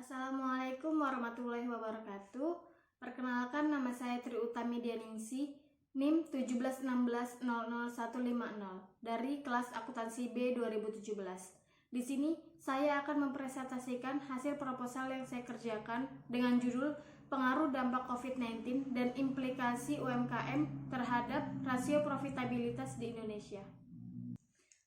Assalamualaikum warahmatullahi wabarakatuh. Perkenalkan, nama saya Tri Utami Dianingsi, NIM 171600150 dari kelas akuntansi B 2017. Di sini saya akan mempresentasikan hasil proposal yang saya kerjakan dengan judul Pengaruh Dampak COVID-19 dan Implikasi UMKM terhadap Rasio Profitabilitas di Indonesia.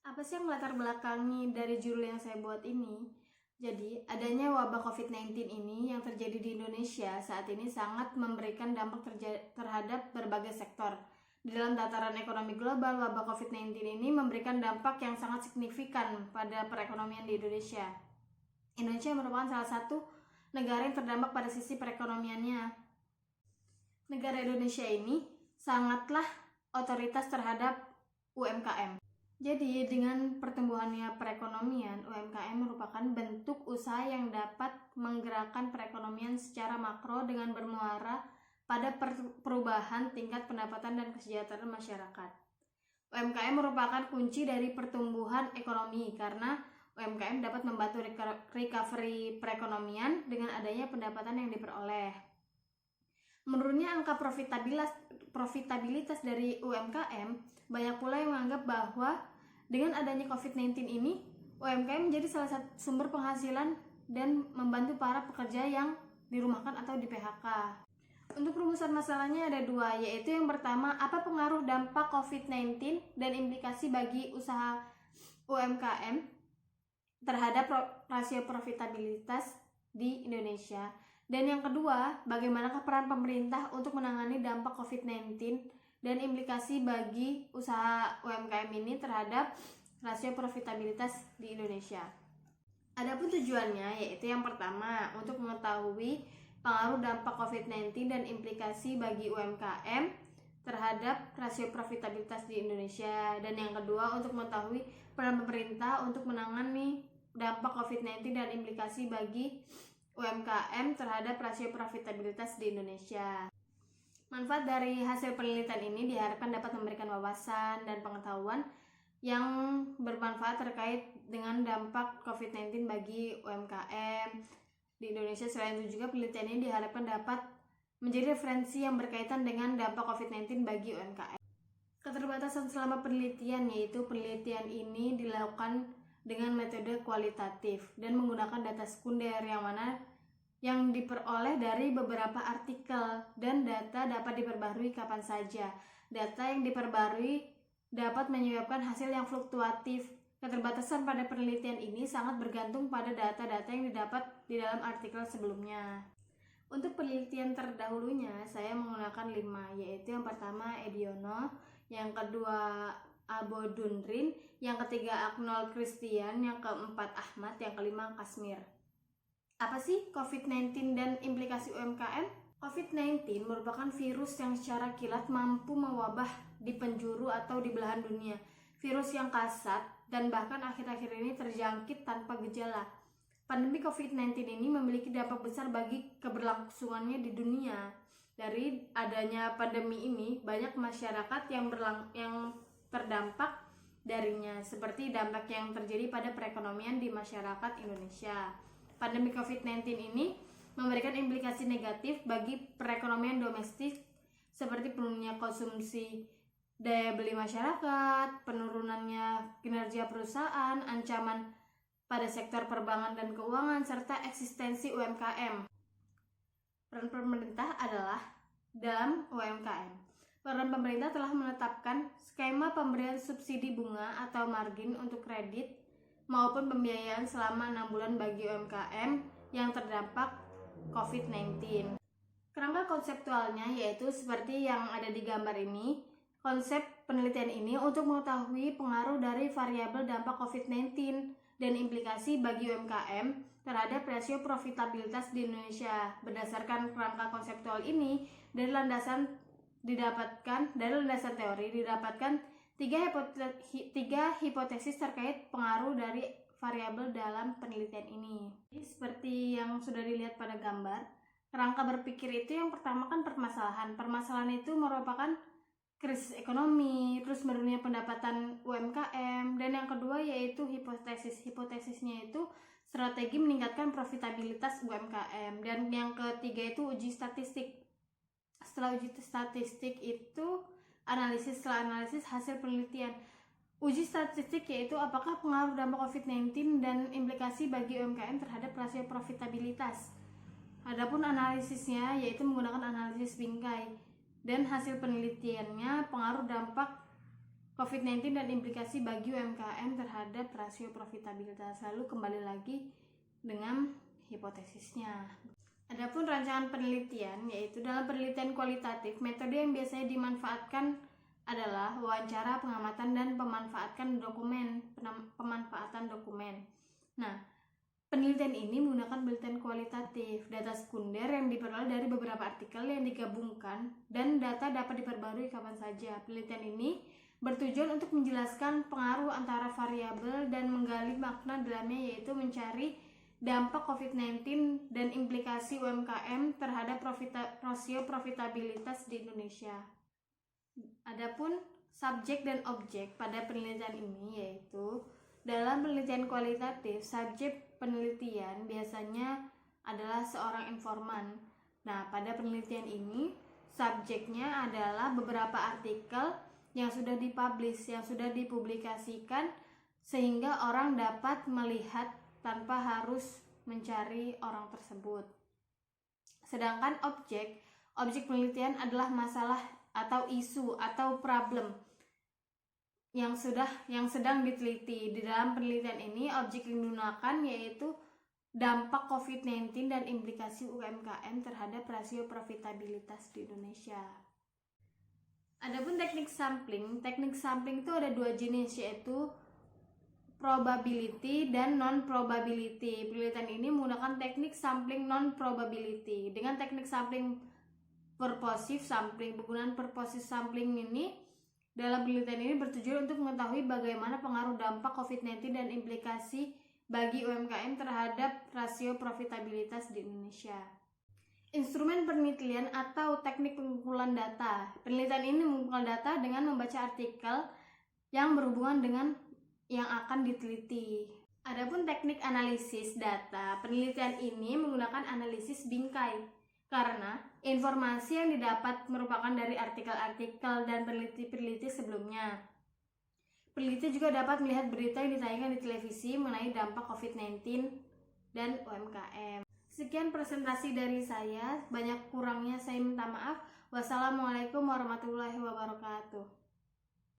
Apa sih yang melatar belakangi dari judul yang saya buat ini? Jadi, adanya wabah COVID-19 ini yang terjadi di Indonesia saat ini sangat memberikan dampak terhadap berbagai sektor. Di dalam tataran ekonomi global, wabah COVID-19 ini memberikan dampak yang sangat signifikan pada perekonomian di Indonesia. Indonesia merupakan salah satu negara yang terdampak pada sisi perekonomiannya. Negara Indonesia ini sangatlah otoritas terhadap UMKM. Jadi, dengan pertumbuhannya perekonomian, UMKM merupakan bentuk usaha yang dapat menggerakkan perekonomian secara makro dengan bermuara pada perubahan tingkat pendapatan dan kesejahteraan masyarakat. UMKM merupakan kunci dari pertumbuhan ekonomi karena UMKM dapat membantu recovery perekonomian dengan adanya pendapatan yang diperoleh. Menurunnya angka profitabilitas dari UMKM, banyak pula yang menganggap bahwa dengan adanya COVID-19 ini, UMKM menjadi salah satu sumber penghasilan dan membantu para pekerja yang dirumahkan atau di PHK. Untuk rumusan masalahnya ada dua, yaitu yang pertama, apa pengaruh dampak COVID-19 dan implikasi bagi usaha UMKM terhadap rasio profitabilitas di Indonesia. Dan yang kedua, bagaimanakah peran pemerintah untuk menangani dampak COVID-19 dan implikasi bagi usaha UMKM ini terhadap rasio profitabilitas di Indonesia. Adapun tujuannya yaitu yang pertama, untuk mengetahui pengaruh dampak COVID-19 dan implikasi bagi UMKM terhadap rasio profitabilitas di Indonesia. Dan yang kedua, untuk mengetahui peran pemerintah untuk menangani dampak COVID-19 dan implikasi bagi UMKM terhadap rasio profitabilitas di Indonesia. Manfaat dari hasil penelitian ini diharapkan dapat memberikan wawasan dan pengetahuan yang bermanfaat terkait dengan dampak COVID-19 bagi UMKM di Indonesia. Selain itu juga penelitian ini diharapkan dapat menjadi referensi yang berkaitan dengan dampak COVID-19 bagi UMKM. Keterbatasan selama penelitian yaitu penelitian ini dilakukan dengan metode kualitatif dan menggunakan data sekunder yang diperoleh dari beberapa artikel, dan data dapat diperbarui kapan saja. Data yang diperbarui dapat menyebabkan hasil yang fluktuatif. Keterbatasan pada penelitian ini sangat bergantung pada data-data yang didapat di dalam artikel sebelumnya. Untuk penelitian terdahulunya, saya menggunakan 5, yaitu yang pertama Ediono, yang kedua Abodunrin, yang ketiga Aknol Christian, yang keempat Ahmad, yang kelima Kasmir. Apa sih COVID-19 dan implikasi UMKM? COVID-19 merupakan virus yang secara kilat mampu mewabah di penjuru atau di belahan dunia. Virus yang kasat dan bahkan akhir-akhir ini terjangkit tanpa gejala. Pandemi COVID-19 ini memiliki dampak besar bagi keberlangsungannya di dunia. Dari adanya pandemi ini, banyak masyarakat yang terdampak darinya, seperti dampak yang terjadi pada perekonomian di masyarakat Indonesia. Pandemi COVID-19 ini memberikan implikasi negatif bagi perekonomian domestik seperti penurunannya konsumsi daya beli masyarakat, penurunannya kinerja perusahaan, ancaman pada sektor perbankan dan keuangan, serta eksistensi UMKM. Peran pemerintah adalah dalam UMKM. Peran pemerintah telah menetapkan skema pemberian subsidi bunga atau margin untuk kredit maupun pembiayaan selama 6 bulan bagi UMKM yang terdampak COVID-19. Kerangka konseptualnya yaitu seperti yang ada di gambar ini. Konsep penelitian ini untuk mengetahui pengaruh dari variabel dampak COVID-19 dan implikasi bagi UMKM terhadap rasio profitabilitas di Indonesia. Berdasarkan kerangka konseptual ini, dari landasan teori didapatkan tiga hipotesis terkait pengaruh dari variabel dalam penelitian ini. Jadi, seperti yang sudah dilihat pada gambar, kerangka berpikir itu yang pertama kan permasalahan. Permasalahan itu merupakan krisis ekonomi, terus menurunnya pendapatan UMKM, dan yang kedua yaitu hipotesis. Hipotesisnya itu strategi meningkatkan profitabilitas UMKM. Dan yang ketiga itu uji statistik. Setelah uji statistik itu analisis, setelah analisis hasil penelitian. Uji statistik yaitu apakah pengaruh dampak COVID-19 dan implikasi bagi UMKM terhadap rasio profitabilitas. Adapun analisisnya yaitu menggunakan analisis bingkai, dan hasil penelitiannya pengaruh dampak COVID-19 dan implikasi bagi UMKM terhadap rasio profitabilitas. Lalu kembali lagi dengan hipotesisnya. Adapun rancangan penelitian yaitu dalam penelitian kualitatif, metode yang biasanya dimanfaatkan adalah wawancara, pengamatan, dan pemanfaatan dokumen. Nah, penelitian ini menggunakan penelitian kualitatif, data sekunder yang diperoleh dari beberapa artikel yang digabungkan, dan data dapat diperbarui kapan saja. Penelitian ini bertujuan untuk menjelaskan pengaruh antara variabel dan menggali makna dalamnya, yaitu mencari dampak COVID-19 dan implikasi UMKM terhadap rasio profitabilitas di Indonesia. Adapun subjek dan objek pada penelitian ini yaitu dalam penelitian kualitatif, subjek penelitian biasanya adalah seorang informan. Nah, pada penelitian ini subjeknya adalah beberapa artikel yang sudah dipublish, yang sudah dipublikasikan, sehingga orang dapat melihat tanpa harus mencari orang tersebut. Sedangkan objek penelitian adalah masalah atau isu atau problem yang sedang diteliti. Di dalam penelitian ini objek yang digunakan yaitu dampak COVID-19 dan implikasi UMKM terhadap rasio profitabilitas di Indonesia. Adapun teknik sampling itu ada dua jenis, yaitu probability dan non-probability. Penelitian ini menggunakan teknik sampling non-probability. Dengan teknik sampling purposive sampling, penggunaan purposive sampling ini dalam penelitian ini bertujuan untuk mengetahui bagaimana pengaruh dampak COVID-19 dan implikasi bagi UMKM terhadap rasio profitabilitas di Indonesia. Instrumen penelitian atau teknik pengumpulan data. Penelitian ini mengumpulkan data dengan membaca artikel yang berhubungan dengan yang akan diteliti. Adapun teknik analisis data, penelitian ini menggunakan analisis bingkai karena informasi yang didapat merupakan dari artikel-artikel dan peneliti-peneliti sebelumnya. Peneliti juga dapat melihat berita yang ditayangkan di televisi mengenai dampak COVID-19 dan UMKM. Sekian presentasi dari saya, banyak kurangnya saya minta maaf. Wassalamualaikum warahmatullahi wabarakatuh.